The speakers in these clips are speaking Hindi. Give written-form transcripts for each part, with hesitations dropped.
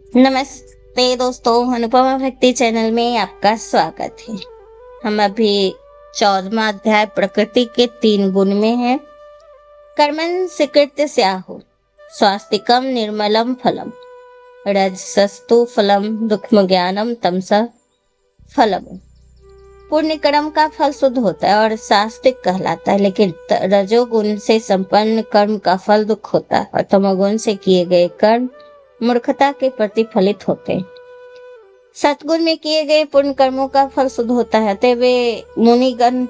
नमस्ते दोस्तों, अनुपमा भक्ति चैनल में आपका स्वागत है। हम अभी 14वां अध्याय प्रकृति के 3 गुण में हैं। कर्मन् सिकृत्य स्याहु स्वास्तिकम निर्मलम फलम रजसस्तु फलम दुःखम ज्ञानम तमसा फलम। पुण्य कर्म का फल शुद्ध होता है और सात्विक कहलाता है, लेकिन रजोगुण से संपन्न कर्म का फल दुख होता है और तमोगुण से किए गए कर्म मूर्खता के प्रतिफलित होते हैं। सतगुण में किए गए पुण्य कर्मों का फल शुद्ध होता है, अतः वे मुनिगण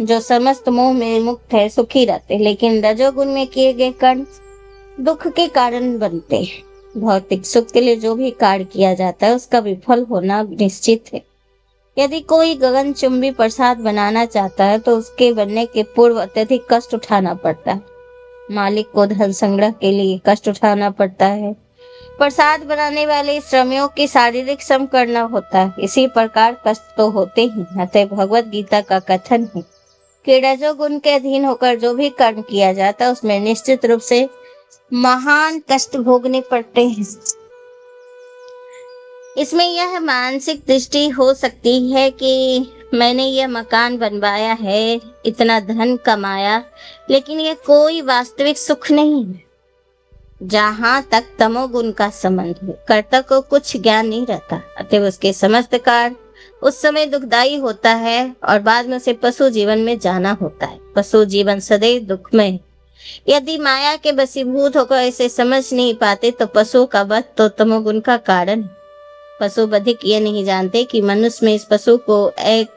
जो समस्त मोह में मुक्त है सुखी रहते, लेकिन रजोगुण में किए गए कर्म दुख के कारण बनते हैं। भौतिक सुख के लिए जो भी कार्य किया जाता है उसका विफल होना निश्चित है। यदि कोई गगनचुंबी प्रसाद बनाना चाहता है तो उसके बनने के पूर्व अत्यधिक कष्ट उठाना पड़ता है। मालिक को धन संग्रह के लिए कष्ट उठाना पड़ता है। प्रसाद बनाने वाले श्रमियों की शारीरिक श्रम करना होता है। इसी प्रकार कष्ट तो होते ही। अतः भगवत गीता का कथन है कि रजोगुण के अधीन होकर जो भी कर्म किया जाता है उसमें निश्चित रूप से महान कष्ट भोगने पड़ते हैं। इसमें यह मानसिक दृष्टि हो सकती है कि मैंने यह मकान बनवाया है, इतना धन कमाया, लेकिन यह कोई वास्तविक सुख नहीं है। जहाँ तक तमोगुण का संबंध है, कर्ता को कुछ ज्ञान नहीं रहता, अतः उसके समस्त कार्य उस समय दुखदायी होता है और बाद में उसे पशु जीवन में जाना होता है। पशु जीवन सदैव दुखमय है। यदि माया के वशीभूत होकर इसे समझ नहीं पाते तो पशु का वध तो तमोगुण का कारण है। पशु बधिक ये नहीं जानते कि मनुष्य में इस पशु को एक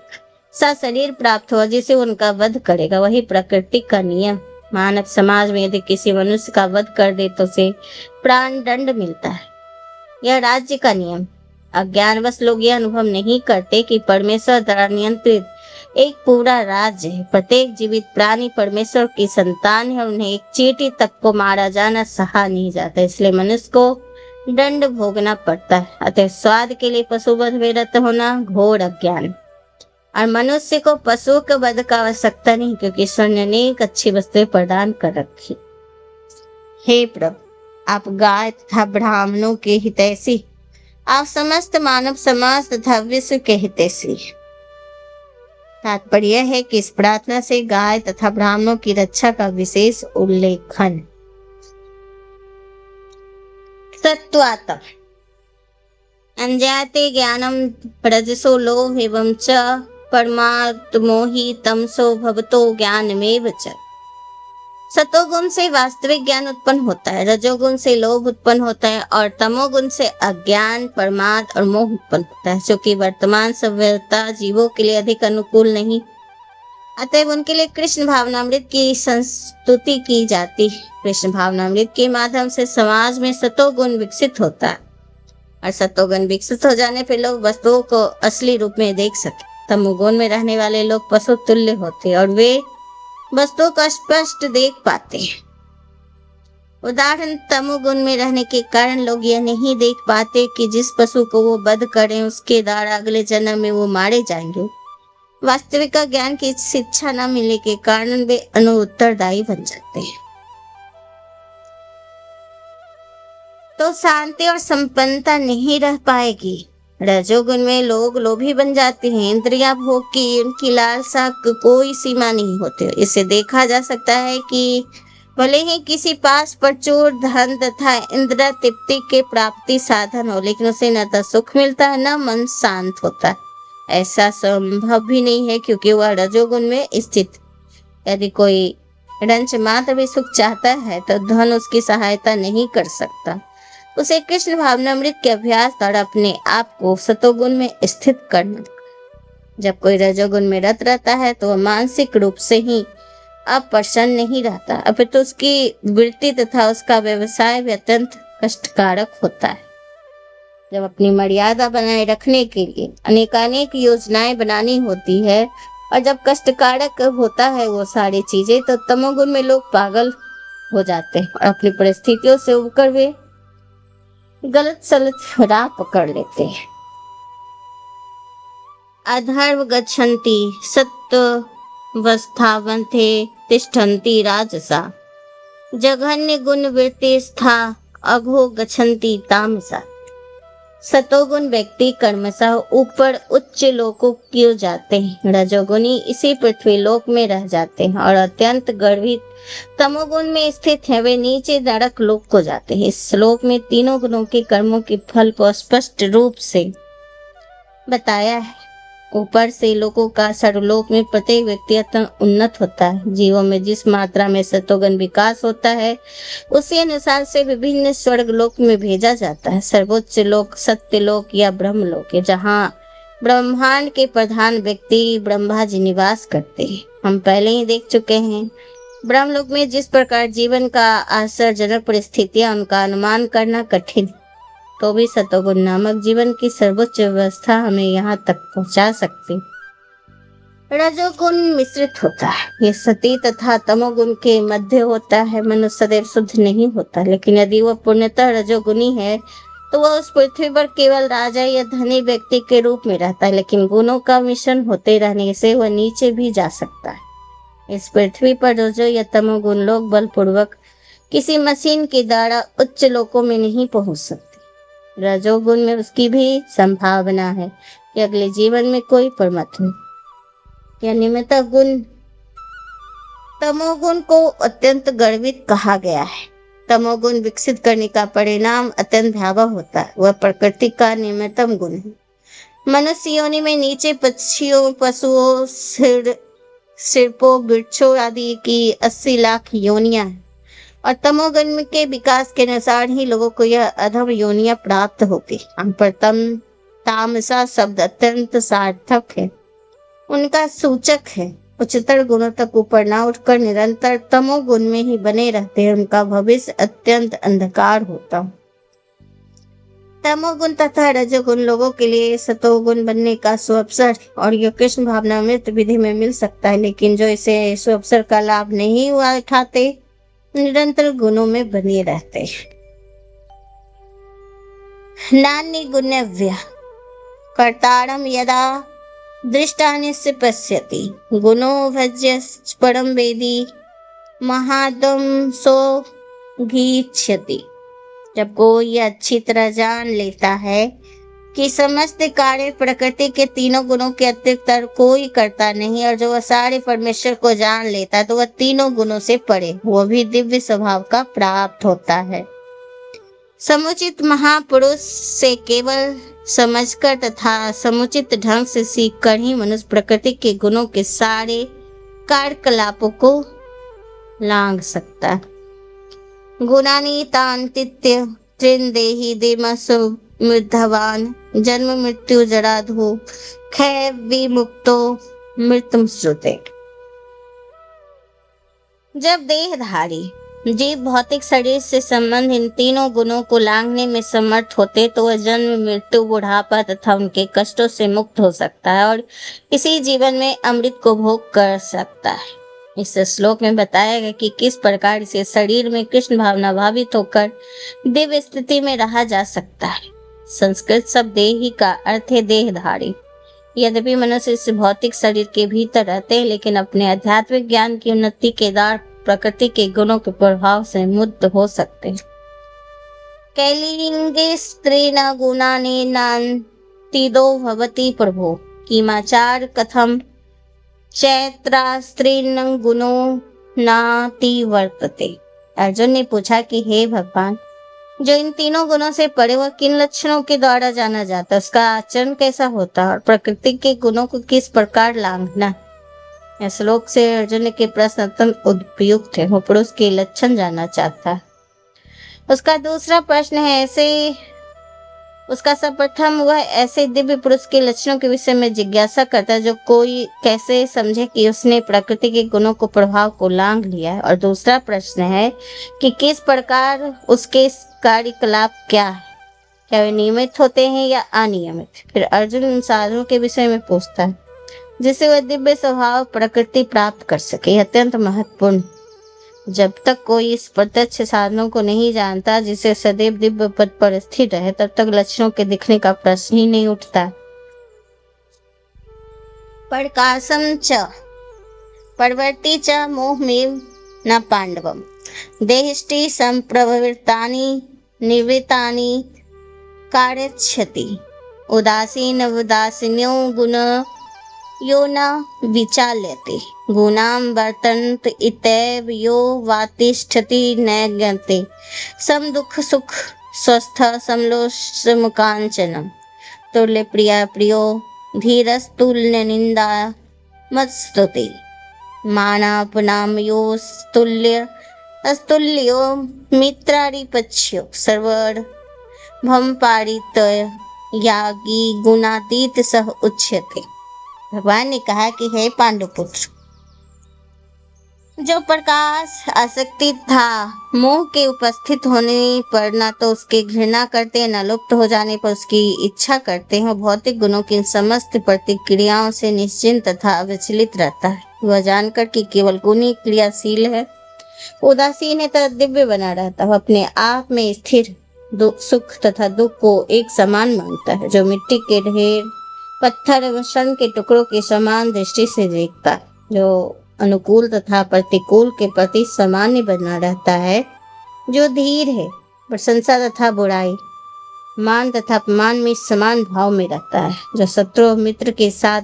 सा शरीर प्राप्त हुआ जिसे उनका वध करेगा। वही प्रकृति का नियम। मानव समाज में यदि किसी मनुष्य का वध कर दे तो उसे प्राण दंड मिलता है। यह राज्य का नियम। अज्ञानवश लोग यह अनुभव नहीं करते कि परमेश्वर द्वारा नियंत्रित एक पूरा राज्य है। प्रत्येक जीवित प्राणी परमेश्वर की संतान है। उन्हें एक चींटी तक को मारा जाना सहा नहीं जाता, इसलिए मनुष्य को दंड भोगना पड़ता है। अतः स्वाद के लिए पशुवध में रत होना घोर अज्ञान। और मनुष्य को पशु के वध का आवश्यकता नहीं, क्योंकि ईश्वर ने अनेक अच्छी वस्तुएं प्रदान कर रखी। हे प्रभु, आप गाय तथा ब्राह्मणों के हितैषी, आप समस्त मानव समाज तथा विश्व के हितैषी। तात्पर्य है कि इस प्रार्थना से गाय तथा ब्राह्मणों की रक्षा का विशेष उल्लेखन। तत्वात् अंजाते ज्ञानम रजसो लोभ एवं च परमात्मोहि तमसो भवतो ज्ञानमेव च। सतोगुण से वास्तविक ज्ञान उत्पन्न होता है, रजोगुण से लोभ उत्पन्न होता है और तमोगुण से अज्ञान, परमार्थ और मोह उत्पन्न होता है, जो कि वर्तमान सभ्यता जीवों के लिए अधिक अनुकूल नहीं। अतएव उनके लिए कृष्ण भावनामृत की संस्तुति की जाती है। कृष्ण भावनामृत के माध्यम से समाज में सतोगुण विकसित होता है और सतोगुण विकसित हो जाने पर लोग वस्तुओं को असली रूप में देख सके। तमोगुण में रहने वाले लोग पशु तुल्य होते और वे वस्तुओं को स्पष्ट देख पाते हैं। उदाहरण, तमोगुण में रहने के कारण लोग यह नहीं देख पाते कि जिस पशु को वो वध करें उसके द्वारा अगले जन्म में वो मारे जाएंगे। वास्तविक ज्ञान की शिक्षा न मिलने के कारण वे अनुत्तरदायी बन जाते हैं। तो शांति और संपन्नता नहीं रह पाएगी। रजोगुण में लोग लोभी बन जाते हैं। इंद्रिया भोग की उनकी लालसा कोई सीमा नहीं होती। इससे देखा जा सकता है कि भले ही किसी पास प्रचुर धन तथा इंद्रिय तृप्ति के प्राप्ति साधन हो, लेकिन उसे न तो सुख मिलता है न मन शांत होता है। ऐसा संभव भी नहीं है क्योंकि वह रजोगुण में स्थित। यदि कोई रंच मात्र भी सुख चाहता है तो धन उसकी सहायता नहीं कर सकता। उसे कृष्ण भावनामृत के अभ्यास द्वारा अपने आप को सतोगुण में स्थित करना। जब कोई रजोगुण में रत रहता है तो वह मानसिक रूप से ही अप्रसन्न नहीं रहता, अपितु उसकी वृत्ति तथा उसका व्यवसाय भी अत्यंत कष्टकारक होता है। जब अपनी मर्यादा बनाए रखने के लिए अनेकानेक योजनाएं बनानी होती है और जब कष्टकारक होता है वो सारी चीजें, तो तमोगुण में लोग पागल हो जाते हैं और अपनी परिस्थितियों से उबकर वे गलत सलत राह पकड़ लेते हैं। अधर्व गच्छन्ति सत्वस्थावन्ते तिष्ठन्ति राजसा जघन्य गुण वृत्ति स्था अघो गच्छन्ति तामसा। सतोगुण व्यक्ति कर्मशः ऊपर उच्च लोकों की जाते हैं, रजोगुणी इसी पृथ्वी लोक में रह जाते हैं और अत्यंत गर्वित तमोगुण में स्थित है वे नीचे नरक लोक को जाते हैं। इस श्लोक में तीनों गुणों के कर्मों के फल को स्पष्ट रूप से बताया है। ऊपर से लोगों का सर्वलोक में प्रत्येक व्यक्ति अत्यंत उन्नत होता है। जीवों में जिस मात्रा में सतोगुण विकास होता है उसी अनुसार से विभिन्न स्वर्ग लोक में भेजा जाता है। सर्वोच्च लोक सत्य लोक या ब्रह्म लोक है, जहाँ ब्रह्मांड के प्रधान व्यक्ति ब्रह्मा जी निवास करते हैं। हम पहले ही देख चुके हैं ब्रह्मलोक में जिस प्रकार जीवन का आश्चर्यजनक परिस्थितियां उनका अनुमान करना कठिन, तो भी सतोगुण नामक जीवन की सर्वोच्च व्यवस्था हमें यहाँ तक पहुँचा सकती। रजोगुण मिश्रित होता है, ये सती तथा तमोगुण के मध्य होता है। मनुष्य सदैव शुद्ध नहीं होता, लेकिन यदि वह पूर्णतः रजोगुणी है तो वह उस पृथ्वी पर केवल राजा या धनी व्यक्ति के रूप में रहता है, लेकिन गुणों का मिश्रण होते रहने से वह नीचे भी जा सकता है। इस पृथ्वी पर रजो या तमोगुण लोग बलपूर्वक किसी मशीन के द्वारा उच्च लोकों में नहीं पहुंच सकते। रजोगुण में उसकी भी संभावना है कि अगले जीवन में कोई परमात्मा या निमित्त गुण। तमोगुण को अत्यंत गर्वित कहा गया है। तमोगुण विकसित करने का परिणाम अत्यंत भयावह होता है। वह प्रकृति का निम्नतम गुण है। मनुष्य योनि में नीचे पक्षियों, पशुओं, सर्पों, वृक्षों आदि की 80 लाख योनियां हैं और तमोगुण के विकास के अनुसार ही लोगों को यह अधम योनियां प्राप्त होती। पर तामसा शब्द अत्यंत सार्थक है, उनका सूचक है। उच्चतर गुणों तक ऊपर न उठकर निरंतर तमोगुण में ही बने रहते हैं, उनका भविष्य अत्यंत अंधकार होता। तमोगुण तथा रजोगुण लोगों के लिए सतोगुण बनने का सुअवसर और यह कृष्ण भावनामृत विधि में मिल सकता है, लेकिन जो इसे सुअवसर का लाभ नहीं उठाते निरंतर गुणों में बने रहते हैं। नान्य गुणव्य कर्तारम यदा दृष्टानिस्य पश्यति गुणो भज्य परम वेदी महादम सो घीक्षति। जब कोई अच्छी तरह जान लेता है कि समस्त कार्य प्रकृति के तीनों गुणों के अतिरिक्त कोई करता नहीं और जो वह सारे परमेश्वर को जान लेता है तो वह तीनों गुणों से परे, वह भी दिव्य स्वभाव का प्राप्त होता है। समुचित महापुरुष से केवल समझकर तथा समुचित ढंग से सीखकर ही मनुष्य प्रकृति के गुणों के सारे कार्यकलापों को लांघ सकता है। गुणानि तान्तित्य त्रिन्देहि देमसु मृद्धवान जन्म मृत्यु जराधु क्षय विमुक्तो मृत्युम श्रुते। जब देहधारी जीव भौतिक शरीर से संबंध इन तीनों गुणों को लांघने में समर्थ होते तो वह जन्म मृत्यु बुढ़ापा तथा उनके कष्टों से मुक्त हो सकता है और इसी जीवन में अमृत को भोग कर सकता है। इस श्लोक में बताया गया कि किस प्रकार से शरीर में कृष्ण भावना भावित होकर दिव्य स्थिति में रहा जा सकता है। संस्कृत शब्द देही का अर्थ है देहधारी। यद्यपि मनुष्य इस भौतिक शरीर के भीतर रहते हैं, लेकिन अपने आध्यात्मिक ज्ञान की उन्नति के द्वारा प्रकृति के गुणों के प्रभाव से मुक्त हो सकते हैं। कैलिंगे स्त्री न गुणानि नान्तिदो भवति प्रभो किमाचार कथम चैत्रा स्त्री न गुणो नाति वर्तते। अर्जुन ने पूछा कि हे भगवान, जो इन तीनों गुणों से परे वह किन लक्षणों के द्वारा जाना जाता है, उसका आचरण कैसा होता है और प्रकृति के गुणों को किस प्रकार लांघना। इस श्लोक से अर्जुन के प्रश्न अत्यंत उपयुक्त है। वो पुरुष के लक्षण जानना चाहता है। उसका दूसरा प्रश्न है उसका सर्वप्रथम वह ऐसे दिव्य पुरुष के लक्षणों के विषय में जिज्ञासा करता है जो कोई कैसे समझे कि उसने प्रकृति के गुणों को प्रभाव को लांघ लिया है। और दूसरा प्रश्न है कि किस प्रकार उसके कार्यकलाप क्या है, क्या वे नियमित होते हैं या अनियमित। फिर अर्जुन उन साधनों के विषय में पूछता है जिससे वह दिव्य स्वभाव प्रकृति प्राप्त कर सके। अत्यंत महत्वपूर्ण। जब तक कोई इस प्रत्यक्ष साधनों को नहीं जानता जिसे सदैव दिव्य पद पर स्थिर रहे, तब तक लक्षणों के दिखने का प्रश्न ही नहीं उठता। प्रकाशम च प्रवृत्ति च मोहमेव न पांडवम देहिष्टि संप्रवृत्तानि निवृत्तानि कार्यच्छति उदासीन उदासीन्यो गुण यो न विचाल्यते गुणां वर्तन्त इत्येव यो वातिष्ठति न ज्ञाते सम दुख सुख स्वस्थ समलोष्टमुकाञ्चनम् तुल्य प्रिया प्रियो धीरस्तुल्य निंदा मत्स्तुति मानापनामयो स्तुल्य अस्तुल्यो मित्रारिपच्यो सर्वड़ भम पारित यागी गुणातीत सह उच्यते। भगवान ने कहा कि हे पांडुपुत्र, जो प्रकाश आसक्ति था मोह के उपस्थित होने पर न तो उसकी घृणा करते न लुप्त हो जाने पर उसकी इच्छा करते हैं, भौतिक गुणों की समस्त प्रतिक्रियाओं से निश्चिंत तथा अविचलित रहता है। वह जानकर कि केवल गुण ही क्रियाशील है, उदासीन है तथा दिव्य बना रहता है। वह अपने आप में स्थिर सुख तथा दुख को एक समान मानता है। जो मिट्टी के ढेर पत्थर एवं स्वर्ण के टुकड़ों के समान दृष्टि से देखता है, जो अनुकूल तथा प्रतिकूल के प्रति सामान्य बना रहता है, जो धीर है प्रशंसा तथा बुराई मान तथा अपमान में समान भाव में रहता है, जो शत्रु और मित्र के साथ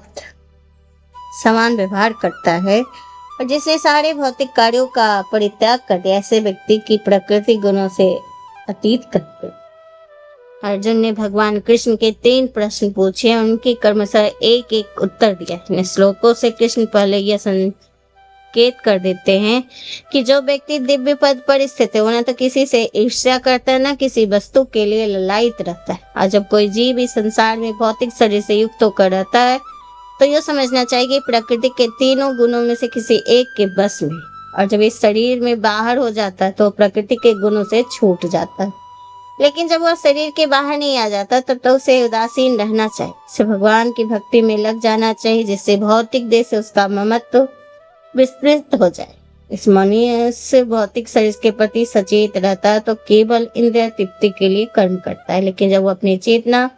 समान व्यवहार करता है और जिसने सारे भौतिक कार्यों का परित्याग कर दिया, ऐसे व्यक्ति की प्रकृति गुणों से अतीत करते। अर्जुन ने भगवान कृष्ण के 3 प्रश्न पूछे, उनके क्रमशः एक एक उत्तर दिया। इन श्लोकों से कृष्ण पहले यह संकेत कर देते हैं कि जो व्यक्ति दिव्य पद पर स्थित है वह न तो किसी से ईर्ष्या करता है न किसी वस्तु के लिए ललायित रहता है। और जब कोई जीव इस संसार में भौतिक शरीर से युक्त होकर रहता है तो यह समझना चाहिए कि प्रकृति के तीनों गुणों में से किसी एक के बस में, और जब इस शरीर में बाहर हो जाता है तो प्रकृति के गुणों से छूट जाता है। लेकिन जब वह शरीर के बाहर नहीं आ जाता तब तो उसे उदासीन रहना चाहिए, उसे भगवान की भक्ति में लग जाना चाहिए, जिससे भौतिक देह से उसका ममत्व विस्तृत हो जाए। इस मनुष्य भौतिक शरीर के प्रति सचेत रहता है तो केवल इंद्रिय तृप्ति के लिए कर्म करता है, लेकिन जब वो अपनी चेतना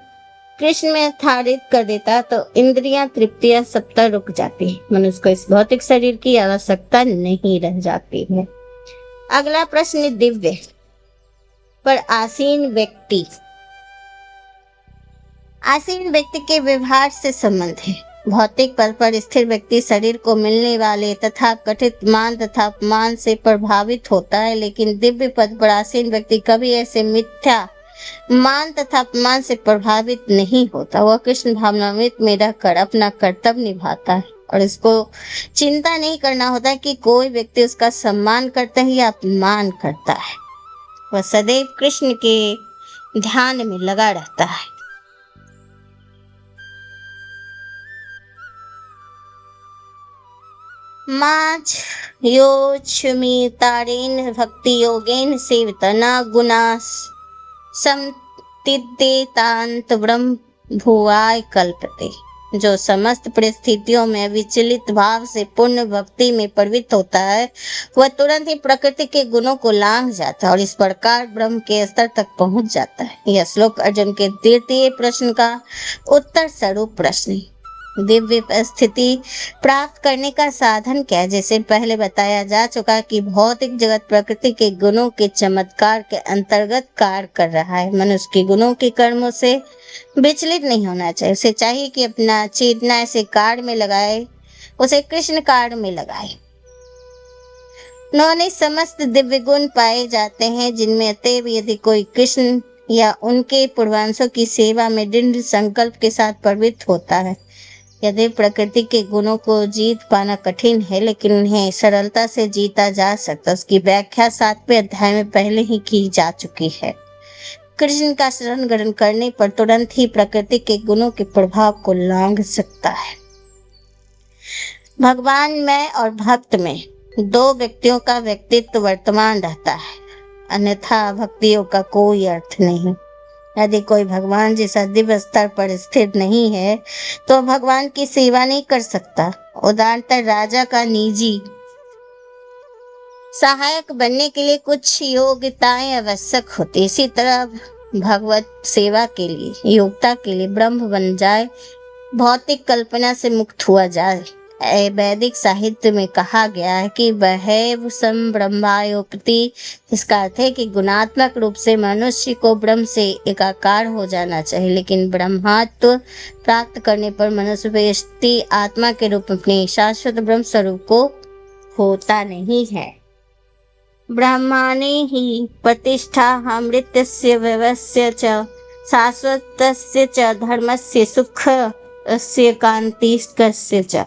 कृष्ण में धारित कर देता है तो इंद्रियां तृप्तियां सबतर रुक जाती है। मनुष्य को इस भौतिक शरीर की आवश्यकता नहीं रह जाती है। अगला प्रश्न दिव्य पर आसीन व्यक्ति। आसीन व्यक्ति के व्यवहार से संबंध है। भौतिक पद पर स्थिर व्यक्ति शरीर को मिलने वाले तथा कथित मान तथा अपमान से प्रभावित होता है, लेकिन दिव्य पद पर आसीन व्यक्ति कभी ऐसे मिथ्या मान तथा अपमान से प्रभावित नहीं होता। वह कृष्ण भावनामृत में रहकर अपना कर्तव्य निभाता है और इसको चिंता नहीं करना होता कि कोई व्यक्ति उसका सम्मान करता है या अपमान करता है। वह सदैव कृष्ण के ध्यान में लगा रहता है। माच योचमितारेन भक्ति योगेन सेवितना गुणास समतिद्देतांत ब्रह्म भुवाय कल्पते। जो समस्त परिस्थितियों में विचलित भाव से पूर्ण भक्ति में प्रवृत्त होता है वह तुरंत ही प्रकृति के गुणों को लांघ जाता है और इस प्रकार ब्रह्म के स्तर तक पहुंच जाता है। यह श्लोक अर्जुन के 3 प्रश्न का उत्तर स्वरूप प्रश्न है। दिव्य स्थिति प्राप्त करने का साधन क्या है? जैसे पहले बताया जा चुका कि भौतिक जगत प्रकृति के गुणों के चमत्कार के अंतर्गत कार्य कर रहा है। मनुष्य के गुणों के कर्मों से विचलित नहीं होना चाहिए। उसे चाहिए कि अपना चेतना ऐसे कार्य में लगाए, उसे कृष्ण कार्य में लगाए। उन्होंने समस्त दिव्य गुण पाए जाते हैं जिनमें अतएव यदि कोई कृष्ण या उनके पूर्वांशों की सेवा में दृढ़ संकल्प के साथ प्रवृत्त होता है। यदि प्रकृति के गुणों को जीत पाना कठिन है लेकिन उन्हें सरलता से जीता जा सकता, उसकी व्याख्या 7वें अध्याय में पहले ही की जा चुकी है। कृष्ण का शरण ग्रहण करने पर तुरंत ही प्रकृति के गुणों के प्रभाव को लांघ सकता है। भगवान में और भक्त में 2 व्यक्तियों का व्यक्तित्व वर्तमान रहता है, अन्यथा भक्तियों का कोई अर्थ नहीं। यदि कोई भगवान जैसा दिव्य स्तर पर स्थिर नहीं है तो भगवान की सेवा नहीं कर सकता। उदाहरणतः राजा का निजी सहायक बनने के लिए कुछ योग्यताएं आवश्यक होती। इसी तरह भगवत सेवा के लिए योग्यता के लिए ब्रह्म बन जाए, भौतिक कल्पना से मुक्त हुआ जाए, वैदिक साहित्य में कहा गया है कि वह सम ब्रह्मायोपति, इसका अर्थ है कि गुणात्मक रूप से मनुष्य को ब्रह्म से एकाकार हो जाना चाहिए, लेकिन ब्रह्मत्व प्राप्त करने पर मनुष्य व्यष्टि आत्मा के रूप में अपने शाश्वत ब्रह्म स्वरूप को होता नहीं है। ब्रह्मणे ही प्रतिष्ठा अमृतस्य व्यवस्य च शाश्वतस्य च धर्मस्य सुखस्य कान्तिकस्य च।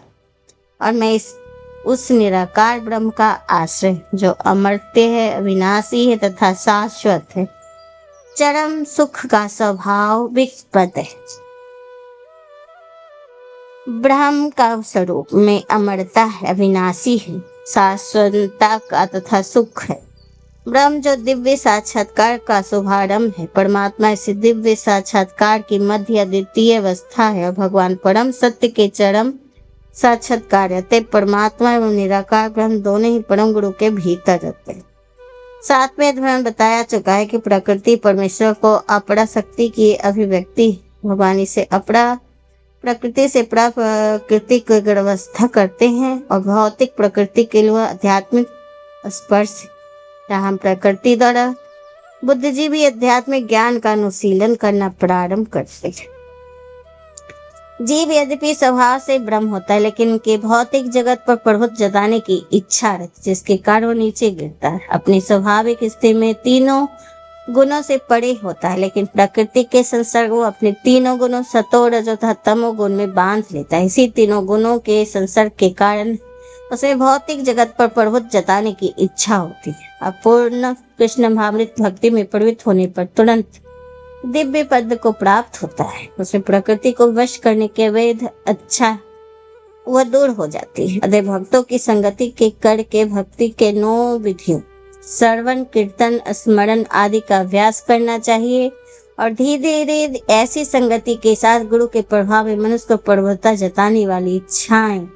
और मैं उस निराकार ब्रह्म का आश्रय जो अमर्त्य है, अविनाशी है तथा शाश्वत है, चरम सुख का स्वभाव विस्पत है। ब्रह्म का स्वरूप में अमरता है, अविनाशी है, शाश्वतता का तथा सुख है। ब्रह्म जो दिव्य साक्षात्कार का शुभारंभ है, परमात्मा इस दिव्य साक्षात्कार की मध्य द्वितीय अवस्था है और भगवान परम सत्य के चरम साक्षात्कार रहते। परमात्मा एवं निराकार ब्रह्म दोनों ही परम गुरु के भीतर रहते हैं। सातवें अध्याय में बताया चुका है कि प्रकृति परमेश्वर को अपरा शक्ति की अभिव्यक्ति, भगवान इसे अपरा प्रकृति से प्राप्त प्रकृति की व्यवस्था करते हैं और भौतिक प्रकृति के लिए आध्यात्मिक स्पर्श। हम प्रकृति द्वारा बुद्धिजीवी आध्यात्मिक ज्ञान का अनुशीलन करना प्रारंभ करते हैं। जीव यद्यपि स्वभाव से ब्रह्म होता है, लेकिन उनके भौतिक जगत पर प्रभुत्व जताने की इच्छा रहती, जिसके कारण वो नीचे गिरता है। अपनी स्वाभाविक स्थिति में तीनों गुणों से परे होता है, लेकिन प्रकृति के संसर्ग वो अपने तीनों गुणों सतो रजो तथा तमो गुण में बांध लेता है। इसी तीनों गुणों के संसर्ग के कारण उसे भौतिक जगत पर प्रभुत्व जताने की इच्छा होती है। अपूर्ण कृष्ण भावृत भक्ति में प्रवृत्त होने पर तुरंत दिव्य पद को प्राप्त होता है। उसे प्रकृति को वश करने के अवैध अच्छा वह दूर हो जाती है। अतः भक्तों की संगति के करके भक्ति के 9 विधियों श्रवण, कीर्तन, स्मरण आदि का अभ्यास करना चाहिए और धीरे धीरे ऐसी संगति के साथ गुरु के प्रभाव में मनुष्य को प्रभुता जताने वाली इच्छाएं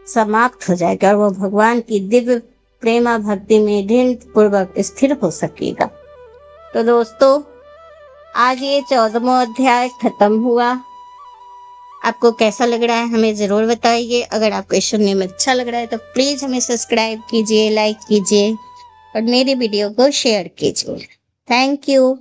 समाप्त हो जाएगा और वो भगवान की दिव्य प्रेमा भक्ति में दृढ़ पूर्वक स्थिर हो सकेगा। तो दोस्तों, आज ये 14वां अध्याय खत्म हुआ। आपको कैसा लग रहा है हमें जरूर बताइए। अगर आपको सुनने में अच्छा लग रहा है तो प्लीज हमें सब्सक्राइब कीजिए, लाइक कीजिए और मेरी वीडियो को शेयर कीजिए। Thank you.